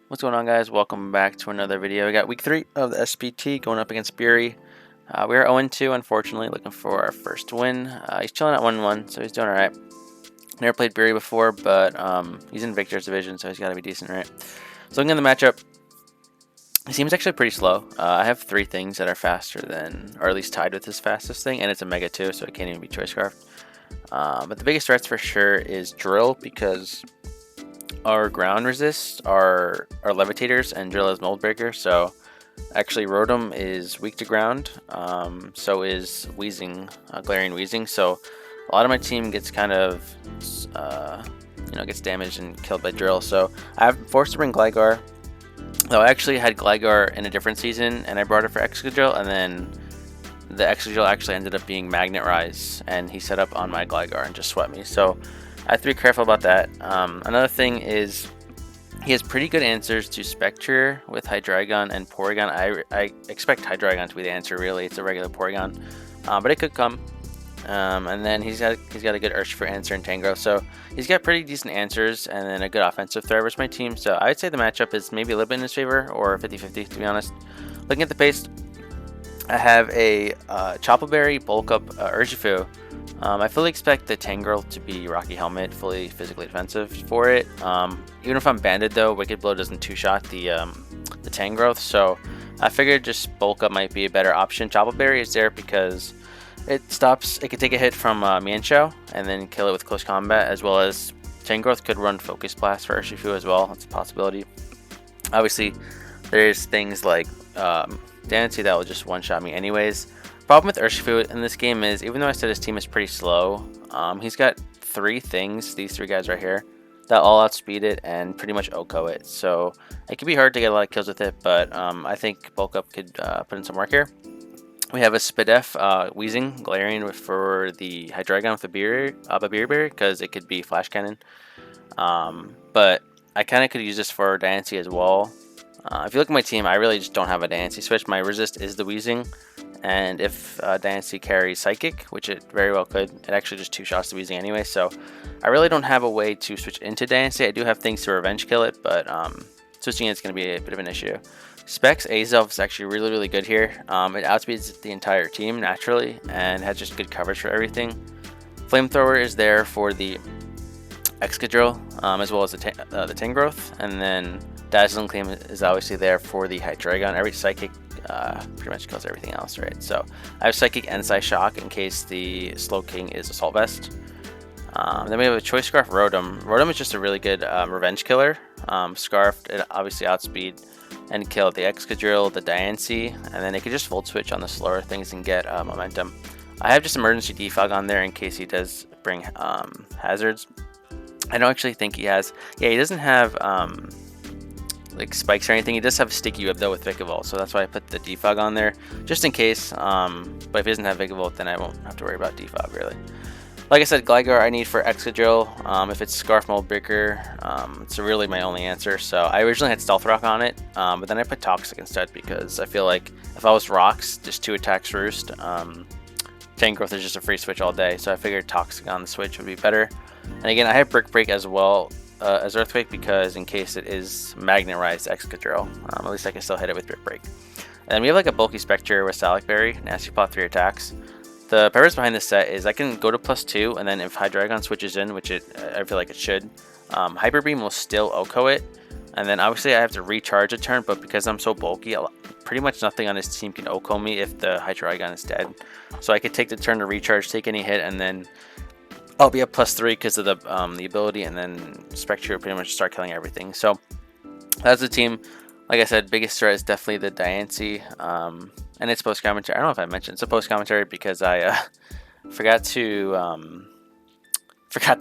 What's going on, guys? Welcome back to another video. We got week 3 of the SBT going up against Buri. We are 0-2, unfortunately, looking for our first win. He's chilling at 1-1, so he's doing alright. Never played Buri before, but he's in Victor's division, so he's got to be decent, right? So looking at the matchup, he seems actually pretty slow. I have 3 things that are faster than, or at least tied with his fastest thing, and it's a Mega 2, so it can't even be Choice Scarf. But the biggest threats for sure is Drill, because our ground resists are levitators and Drill is mold breaker. So actually Rotom is weak to ground, so is Wheezing, Glaring Wheezing. So a lot of my team gets kind of gets damaged and killed by Drill. So I'm forced to bring Gligar, though I actually had Gligar in a different season and I brought it for Excadrill, and then the Excadrill actually ended up being Magnet Rise, and he set up on my Gligar and just swept me. So I have to be careful about that. Another thing is he has pretty good answers to Spectre with Hydreigon and Porygon. I expect Hydreigon to be the answer, really. It's a regular Porygon, but it could come. And then he's got a good Urshifu answer in Tangrowth, so he's got pretty decent answers and then a good offensive threat versus my team. So I'd say the matchup is maybe a little bit in his favor, or 50-50 to be honest. Looking at the pace, I have a Chople Berry, Bulk Up, Urshifu. I fully expect the Tangrowth to be Rocky Helmet, fully physically defensive for it. Even if I'm banded though, Wicked Blow doesn't two-shot the Tangrowth, so I figured just Bulk Up might be a better option. Chople Berry is there because it can take a hit from Mienshao and then kill it with close combat, as well as Tangrowth could run Focus Blast for Urshifu as well. That's a possibility. Obviously, there's things like Dancy that will just one-shot me anyways. Problem with Urshifu in this game is, even though I said his team is pretty slow, he's got 3 things, these 3 guys right here, that all outspeed it and pretty much OHKO it. So it can be hard to get a lot of kills with it, but I think Bulk Up could put in some work here. We have a Spadef Wheezing Galarian for the Hydreigon with the Buri Berry, because it could be Flash Cannon. But I kind of could use this for Dancy as well. If you look at my team, I really just don't have a Dancy switch. My resist is the Wheezing, and if Dancy carries Psychic, which it very well could, it actually just 2-shots the Wheezing anyway, so I really don't have a way to switch into Dancy. I do have things to revenge kill it, but switching it's going to be a bit of an issue. Specs Azelf is actually really good here. It outspeeds the entire team naturally and has just good coverage for everything. Flamethrower is there for the Excadrill, as well as the Tangrowth, and then Dazzling Gleam is obviously there for the Hydreigon. Every Psychic pretty much kills everything else, right? So I have Psychic and Psyshock in case the Slowking is Assault Vest. Then we have a Choice Scarf Rotom. Rotom is just a really good revenge killer. Scarf, it obviously outspeed and kill the Excadrill, the Diancie, and then it could just Volt Switch on the slower things and get momentum. I have just Emergency Defog on there in case he does bring hazards. I don't actually think he has. Yeah, he doesn't have like spikes or anything. He does have Sticky Web though with Vikavolt, so that's why I put the Defog on there just in case. But if he doesn't have Vikavolt, then I won't have to worry about Defog really. Like I said, Gligar I need for Excadrill. If it's Scarf Mold Breaker, it's really my only answer. So I originally had Stealth Rock on it, but then I put Toxic instead because I feel like if I was Rocks, just 2 attacks Roost, Tangrowth is just a free switch all day. So I figured Toxic on the switch would be better. And again, I have Brick Break as well as Earthquake because in case it is Magnet Rise Excadrill, at least I can still hit it with Brick Break. And we have like a bulky Spectre with Salic Berry, Nasty Plot 3 attacks. The purpose behind this set is I can go to +2, and then if Hydreigon switches in, which I feel like it should, Hyper Beam will still OHKO it, and then obviously I have to recharge a turn, but because I'm so bulky, pretty much nothing on his team can OHKO me if the Hydreigon is dead. So I could take the turn to recharge, take any hit, and then I'll be at +3 because of the ability, and then Spectre will pretty much start killing everything. So that's the team. Like I said, biggest threat is definitely the Diancie. And it's post commentary. I don't know if I mentioned it's a post commentary because I forgot to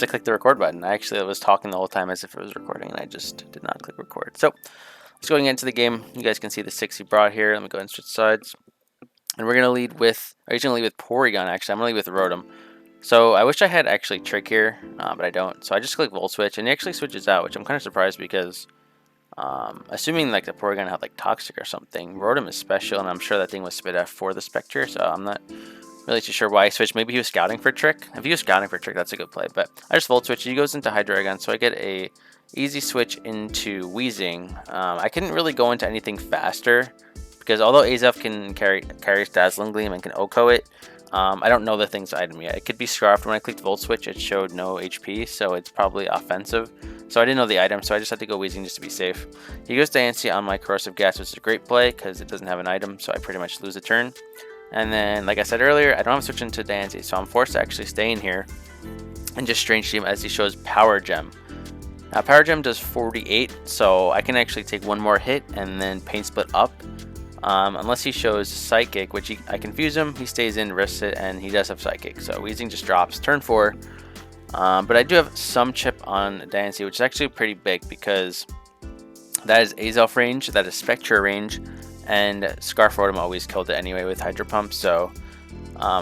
click the record button. I actually was talking the whole time as if it was recording, and I just did not click record. So let's go into the game. You guys can see the 6 he brought here. Let me go and switch sides, and we're gonna lead with. He's gonna lead with Porygon. Actually, I'm gonna lead with Rotom. So I wish I had actually Trick here, but I don't. So I just click Volt Switch, and he actually switches out, which I'm kind of surprised because. Assuming like the Porygon had like Toxic or something, Rotom is special, and I'm sure that thing was Spadef for the Spectre, so I'm not really too sure why he switched. Maybe he was scouting for Trick. If he was scouting for Trick, that's a good play, but I just Volt Switch. He goes into Hydreigon, so I get a easy switch into Wheezing. I couldn't really go into anything faster because although Azef can carries Dazzling Gleam and can OHKO it, I don't know the thing's item yet. It could be Scarfed. When I clicked Volt Switch, it showed no HP, so it's probably offensive. So I didn't know the item, so I just had to go Wheezing just to be safe. He goes Diancie on my Corrosive Gas, which is a great play because it doesn't have an item, so I pretty much lose a turn. And then, like I said earlier, I don't have to switch into Diancie, so I'm forced to actually stay in here and just Strange Team as he shows Power Gem. Now, Power Gem does 48, so I can actually take one more hit and then Pain Split up. Unless he shows Psychic, which I confuse him, he stays in, risks it, and he does have Psychic. So Wheezing just drops turn 4. But I do have some chip on Diancie, which is actually pretty big because that is Azelf range, that is Spectre range, and Scarf Rotom always killed it anyway with Hydro Pump. So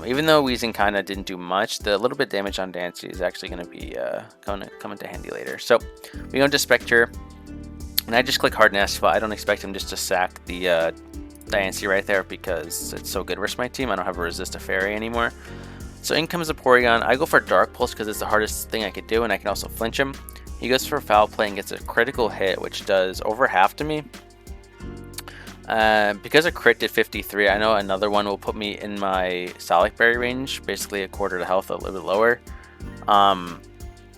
even though Wheezing kind of didn't do much, the little bit damage on Diancie is actually going to be come into handy later. So we go into Spectre, and I just click Hard Nasty Spot. I don't expect him just to sack the Diancie right there because it's so good versus my team. I don't have a resist a fairy anymore. So in comes the Porygon. I go for Dark Pulse because it's the hardest thing I could do, and I can also flinch him. He goes for Foul Play and gets a critical hit, which does over half to me. Because a crit did 53, I know another one will put me in my Solic Berry range, basically a quarter to health, a little bit lower.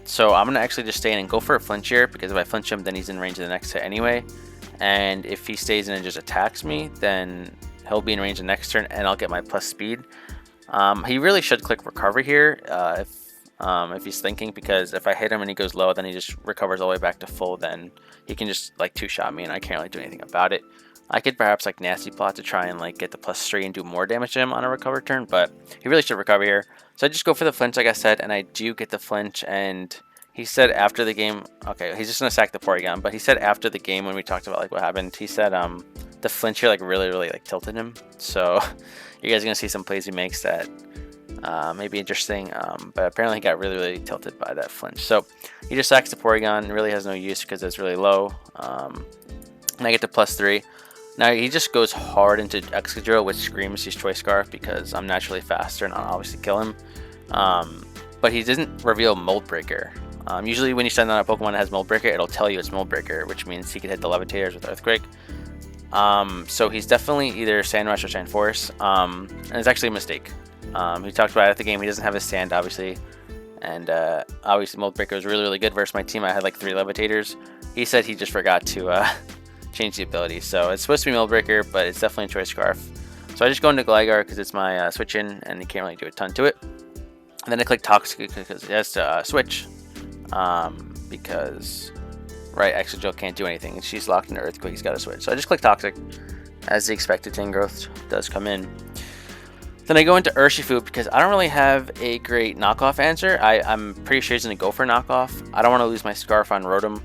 So I'm going to actually just stay in and go for a flinch here, because if I flinch him, then he's in range of the next hit anyway. And if he stays in and just attacks me, then he'll be in range the next turn, and I'll get my plus speed. He really should click Recover here if he's thinking, because if I hit him and he goes low, then he just recovers all the way back to full, then he can just like two-shot me, and I can't really do anything about it. I could perhaps like Nasty Plot to try and like get the +3 and do more damage to him on a recover turn, but he really should recover here. So I just go for the flinch like I said, and I do get the flinch, and he said after the game, okay, he's just gonna sack the Porygon, but he said after the game when we talked about like what happened, he said the flinch here like really like tilted him. So you guys are gonna see some plays he makes that may be interesting, but apparently he got really tilted by that flinch. So he just sacks the Porygon, really has no use because it's really low, and I get the +3. Now he just goes hard into Excadrill, which screams he's Choice Scarf because I'm naturally faster and I'll obviously kill him. But he didn't reveal Mold Breaker. Usually when you send on a Pokemon that has Mold Breaker, it'll tell you it's Mold Breaker, which means he could hit the Levitators with Earthquake. So he's definitely either Sand Rush or Sand Force, and it's actually a mistake. He talked about it at the game. He doesn't have his Sand, obviously, and obviously Mold Breaker was really good versus my team. I had like 3 Levitators. He said he just forgot to change the ability, so it's supposed to be Mold Breaker, but it's definitely Choice Scarf. So I just go into Gligar because it's my switch in, and he can't really do a ton to it. And then I click Toxic because it has to switch, because right, Excadrill can't do anything. She's locked into Earthquake. He's got to switch. So I just click Toxic as the expected Tangrowth does come in. Then I go into Urshifu because I don't really have a great knockoff answer. I'm pretty sure he's going to go for knockoff. I don't want to lose my Scarf on Rotom.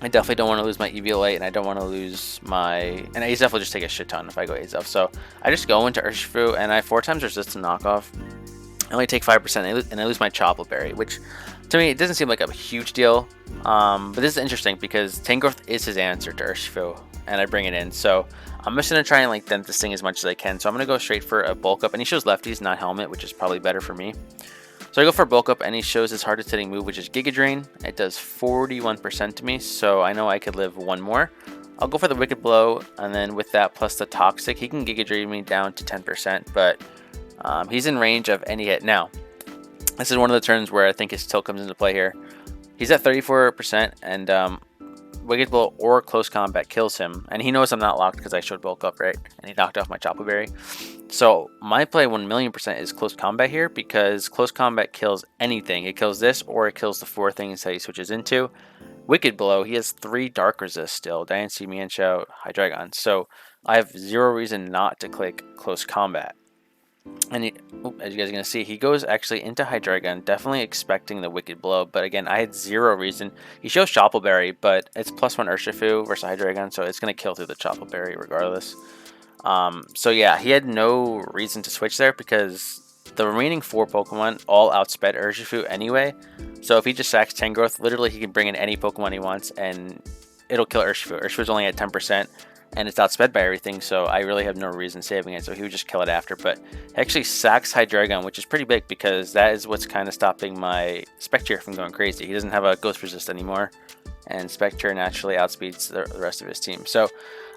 I definitely don't want to lose my Eviolite, and I don't want to lose my... And Azef will just take a shit ton if I go Azef. So I just go into Urshifu, and I 4 times resist to knockoff. I only take 5%, and I lose my Chople Berry, which to me, it doesn't seem like a huge deal. But this is interesting because Tangrowth is his answer to Urshifu, and I bring it in. So I'm just going to try and like dent this thing as much as I can. So I'm going to go straight for a Bulk Up, and he shows Lefties, not Helmet, which is probably better for me. So I go for Bulk Up, and he shows his hardest hitting move, which is Giga Drain. It does 41% to me, so I know I could live 1 more. I'll go for the Wicked Blow, and then with that plus the Toxic, he can Giga Drain me down to 10%, but he's in range of any hit. Now, this is one of the turns where I think his tilt comes into play here. He's at 34%, and Wicked Blow or Close Combat kills him, and he knows I'm not locked because I showed Bulk Up, right? And he knocked off my Chople Berry. So my play 1,000,000% is Close Combat here, because Close Combat kills anything. It kills this, or it kills the 4 things that he switches into. Wicked Blow, he has 3 Dark Resist still, Diancie, Mienshao, Hydreigon. So I have 0 reason not to click Close Combat. And as you guys are going to see, he goes actually into Hydreigon, definitely expecting the Wicked Blow. But again, I had 0 reason. He shows Chople Berry, but it's +1 Urshifu versus Hydreigon, so it's going to kill through the Chople Berry regardless. So yeah, he had no reason to switch there because the remaining 4 Pokemon all outsped Urshifu anyway. So if he just sacks Tangrowth, literally he can bring in any Pokemon he wants and it'll kill Urshifu. Urshifu's only at 10%. And it's outsped by everything, so I really have no reason saving it, so he would just kill it after. But he actually sacks Hydreigon, which is pretty big because that is what's kind of stopping my Spectre from going crazy. He doesn't have a Ghost Resist anymore, and Spectre naturally outspeeds the rest of his team. So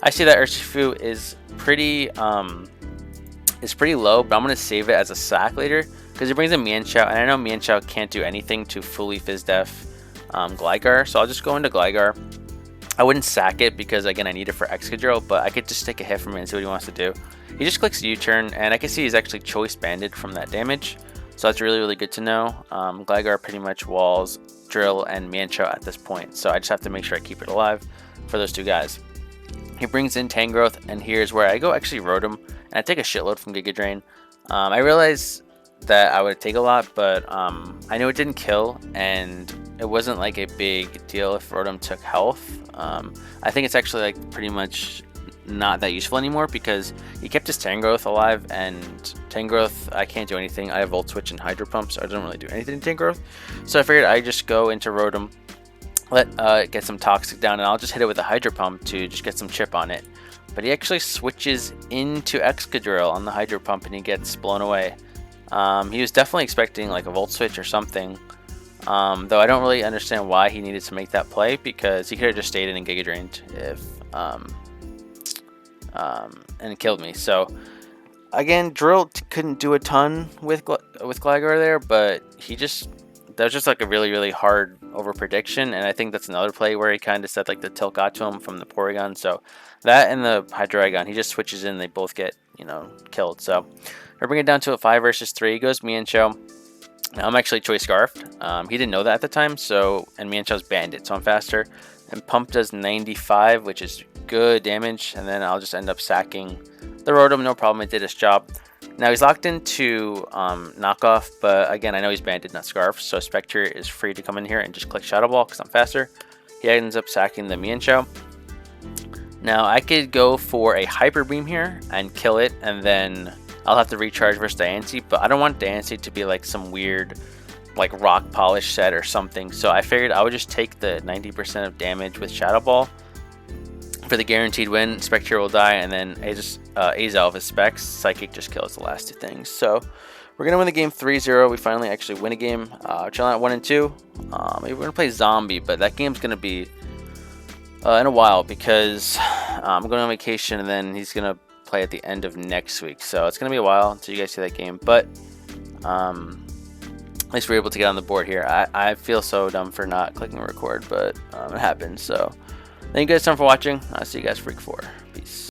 I see that Urshifu is pretty low, but I'm gonna save it as a sack later because he brings in Mienshao, and I know Mienshao can't do anything to fully Fizz Def Gligar, so I'll just go into Gligar. I wouldn't sack it because again I need it for Excadrill, but I could just take a hit from it and see what he wants to do. He just clicks U-turn, and I can see he's actually choice banded from that damage, so that's really good to know. Gligar pretty much walls Drill and Mienshao at this point, so I just have to make sure I keep it alive for those two guys. He brings in Tangrowth, and here's where I go actually Rotom, and I take a shitload from Giga Drain. I realized that I would take a lot, but I knew it didn't kill, and it wasn't like a big deal if Rotom took health. I think it's actually like pretty much not that useful anymore because he kept his Tangrowth alive, and Tangrowth I can't do anything. I have Volt Switch and Hydro Pump, so I don't really do anything to Tangrowth. So I figured I just go into Rotom, let get some Toxic down, and I'll just hit it with a Hydro Pump to just get some chip on it. But he actually switches into Excadrill on the Hydro Pump, and he gets blown away. He was definitely expecting like a Volt Switch or something, though I don't really understand why he needed to make that play because he could have just stayed in and Giga Drained if and it killed me. So again, Drill couldn't do a ton with Gligar there, but that was just like a really hard over prediction, and I think that's another play where he kind of said like the tilt got to him from the Porygon. So that and the Hydreigon, he just switches in, they both get, you know, killed. So we're bringing it down to a 5 versus 3. He goes Mienshao. Now I'm actually Choice Scarfed. He didn't know that at the time, so, and Mienshao's Bandit, so I'm faster. And Pump does 95, which is good damage, and then I'll just end up sacking the Rotom, no problem, it did its job. Now he's locked into knockoff, but again, I know he's Banded, not Scarf, so Spectre is free to come in here and just click Shadow Ball because I'm faster. He ends up sacking the Mienshao. Now I could go for a Hyper Beam here and kill it, and then I'll have to recharge versus Diancie, but I don't want Diancie to be like some weird like rock polish set or something, so I figured I would just take the 90% of damage with Shadow Ball for the guaranteed win. Spectre will die, and then Azel with Specs. Psychic just kills the last two things. So we're gonna win the game 3-0. We finally actually win a game. Chilling at 1 and 2. Maybe we're gonna play Zombie, but that game's gonna be in a while because I'm going on vacation, and then he's gonna play at the end of next week. So it's gonna be a while until you guys see that game. But at least we're able to get on the board here. I feel so dumb for not clicking record, but it happens. So thank you guys so much for watching. I'll see you guys for week 4. Peace.